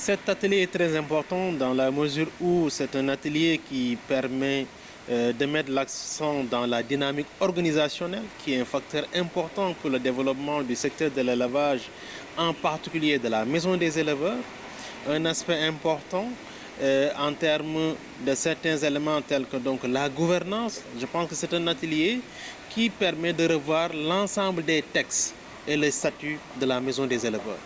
Cet atelier est très important dans la mesure où c'est un atelier qui permet de mettre l'accent dans la dynamique organisationnelle, qui est un facteur important pour le développement du secteur de l'élevage, en particulier de la maison des éleveurs. Un aspect important en termes de certains éléments tels que donc la gouvernance. Je pense que c'est un atelier qui permet de revoir l'ensemble des textes et les statuts de la maison des éleveurs.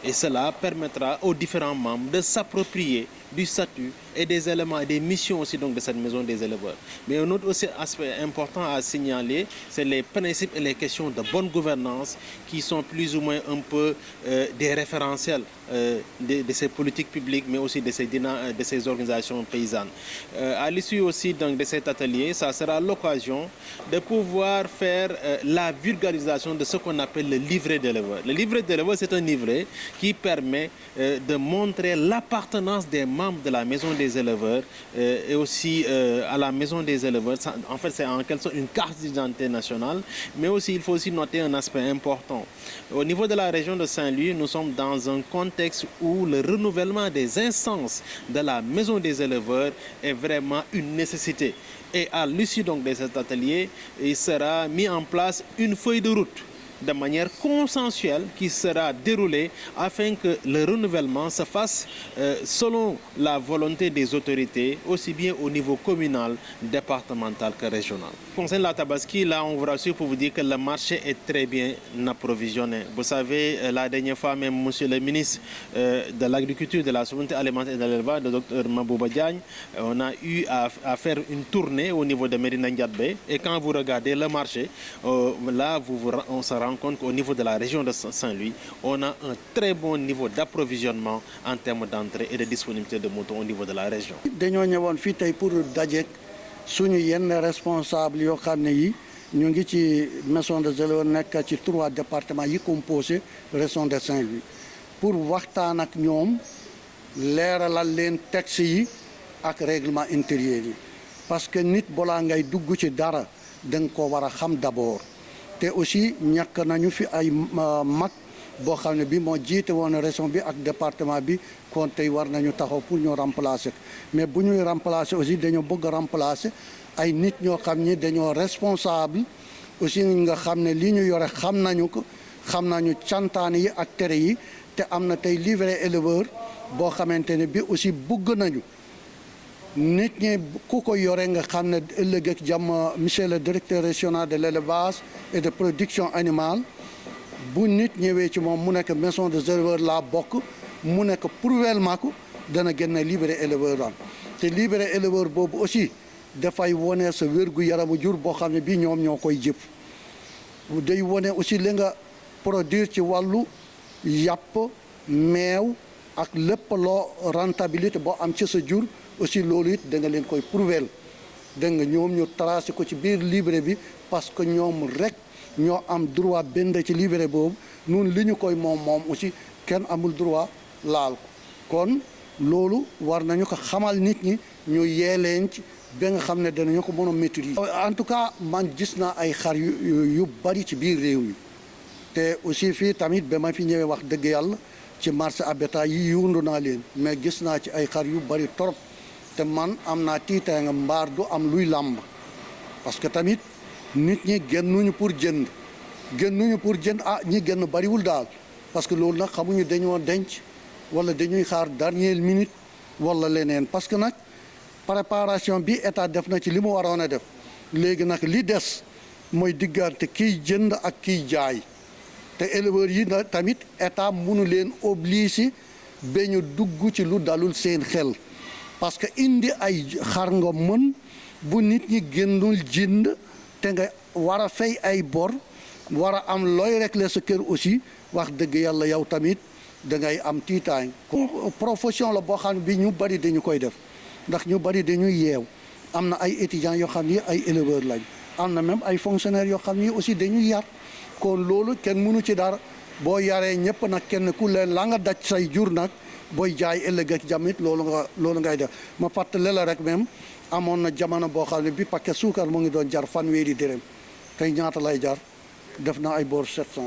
Et cela permettra aux différents membres de s'approprier du statut et des éléments et des missions aussi donc de cette maison des éleveurs. Mais un autre aussi aspect important à signaler, c'est les principes et les questions de bonne gouvernance qui sont plus ou moins un peu des référentiels de ces politiques publiques, mais aussi de ces organisations paysannes. À l'issue aussi donc de cet atelier, ça sera l'occasion de pouvoir faire la vulgarisation de ce qu'on appelle le livret d'éleveur. Le livret d'éleveur, c'est un livret qui permet de montrer l'appartenance des membres de la maison des éleveurs et aussi à la maison des éleveurs. En fait, c'est en quelque sorte une carte d'identité nationale, mais aussi il faut aussi noter un aspect important. Au niveau de la région de Saint-Louis, nous sommes dans un contexte où le renouvellement des instances de la maison des éleveurs est vraiment une nécessité. Et à l'issue donc de cet atelier, il sera mis en place une feuille de route de manière consensuelle qui sera déroulée afin que le renouvellement se fasse selon la volonté des autorités, aussi bien au niveau communal, départemental que régional. Concernant la Tabaski, là on vous rassure pour vous dire que le marché est très bien approvisionné. Vous savez, la dernière fois même, monsieur le ministre de l'Agriculture, de la Souveraineté alimentaire et de l'Élevage, le docteur Mabouba Diagne, on a eu à faire une tournée au niveau de Médina Ndiadbé. Et quand vous regardez le marché, là on se rend compte qu'au niveau de la région de Saint-Louis, on a un très bon niveau d'approvisionnement en termes d'entrée et de disponibilité de moutons au niveau de la région. dañoo ñëwoon fii tey pour dajeek suñu yenn responsable yoo xam ne yi ñu ngi ci maison des éleveurs nekk ci 3 départements yi composé région de Saint-Louis pour waxtaan ak ñoom leeralal leen texte yi ak règlement intérieur yi parce que nit balaa ngay dugg ci dara da nga ko war a xam d'abord. te aussi ñàkk nañu fi ay mag boo xam ne bi moo jiite woon région bi ak département bi kon tey war nañu taxaw pour ñu remplacer mais bu ñuy remplacer aussi dañoo bëgg remplacer ay nit ñoo xam ni dañoo responsable aussi nga xam ne li ñu yore xam nañu ko xam nañu cantaan yi ak tere yi te am na tey livret éleveur boo xamante ne bi aussi bëgg nañu nit ñi ku ko yore nga xam ne ëllëg ak jàmm monsieur le directeur régional de l'élevage et de production animale bu nit ñëwee ci moom mu nekk maison des éleveurs laa bokk mu nekk prouvélement ko dana génne livret éleveur daal te livret éleveur boobu aussi dafay wone sa wérgu yaramu jur boo xam ne bii ñoom ñoo koy jëf day wone aussi li nga produire ci wàllu yàpp meew ak lépp loo rentabilité boo am ci sa jur aussi loolu it da nga leen koy prouver dégg nga ñoom ñu tracé ko ci biir livret bi parce que ñoom rek ñoo am droit bind ci livret boobu nun li ñu koy moom aussi kenn amul droit laal ko kon loolu war nañu ko xamal nit ñi ñu yee leen ci ba nga xam ne danañu ko mën a maîtriser. En tout cas man gis naa ay xar yu bari ci biir réew mi te aussi fii tamit ba ma fi ñëwee wax dëgg yàlla ci marché à bétail yi yundu naa leen mais gis naa ci ay xar yu bari trop. te man am naa tiitaay nga mbaar du am luy làmb parce que tamit nit ñi génnuñu pour jënd ñi génn bariwul daal parce que loolu nag xamuñu dañoo denc wala dañuy xaar dernière minute wala leneen parce que nag préparation bi état def na ci li mu waroon a def léegi nag li des mooy diggante kiy jënd ak kiy jaay te éleveurs yi na tamit état mënu leen obligé ba ñu dugg ci lu dalul seen xel parce que indi ay xar nga mën bu nit ñi génnul jënd te nga war a fay ay bor war a am looy régler sa kër aussi wax dëgg yàlla yow tamit da ngay am tiitaay. profession la boo xam ne bi ñu bari dañu koy def ndax ñu bari dañuy yeew am na ay étudiants yoo xam ni ay éleveurs lañ am na même ay fonctionnaires yoo xam ni aussi dañuy yar kon loolu kenn mënu ci dara boo yaree ñëpp nag kenn ku leen la nga daj say jur nag. booy jaay ëllëg ak jamit loolu ngay def ma fàttali la rek même amoon na jamono boo xam ne bi paquet suukar mu ngi doon jar 1,000 dërëm tey ñaata lay jar def na ay boor 700